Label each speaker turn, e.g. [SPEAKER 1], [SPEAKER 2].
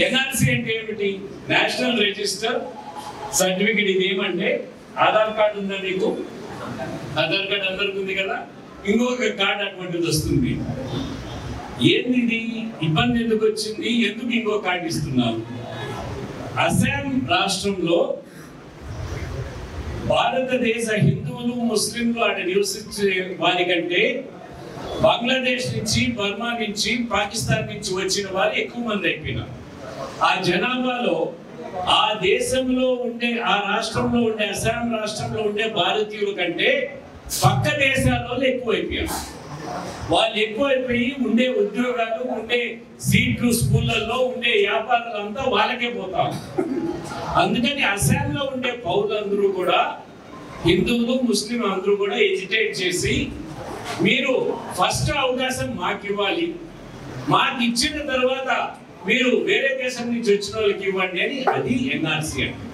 [SPEAKER 1] NRC అంటే ఏమిటి? National register certificate. ఇది ఏమంటే ఆధార్ కార్డు ఉందా నీకు? ఆధార్ కార్డు అందరికి ఉంది కదా, ఇంకొక కార్డు అటువంటిది వస్తుంది. ఏంది ఇది? ఇబ్బంది ఎందుకు వచ్చింది? ఎందుకు ఇంకో కార్డు ఇస్తున్నారు? అస్సాం రాష్ట్రంలో భారతదేశ హిందువులు ముస్లింలు అక్కడ నివసించే వారికంటే బంగ్లాదేశ్ నుంచి, బర్మా నుంచి, పాకిస్తాన్ నుంచి వచ్చిన వారు ఎక్కువ మంది అయిపోయినారు. ఆ జనాభాలో ఆ దేశంలో ఉండే, ఆ రాష్ట్రంలో ఉండే, అస్సాం రాష్ట్రంలో ఉండే భారతీయుల కంటే పక్క దేశాలలో ఎక్కువైపోయారు. వాళ్ళు ఎక్కువైపోయి ఉండే ఉద్యోగాలు, ఉండే సీట్లు, స్కూళ్ళల్లో ఉండే వ్యాపారాలు అంతా వాళ్ళకే పోతారు. అందుకని అస్సాంలో ఉండే పౌరులందరూ కూడా, హిందువులు ముస్లిం అందరూ కూడా ఎజిటేట్ చేసి, మీరు ఫస్ట్ అవకాశం మాకు ఇవ్వాలి, మాకు ఇచ్చిన తర్వాత మీరు వేరే దేశం నుంచి వచ్చిన వాళ్ళకి ఇవ్వండి అని. అది ఎన్ఆర్సీ అంటే.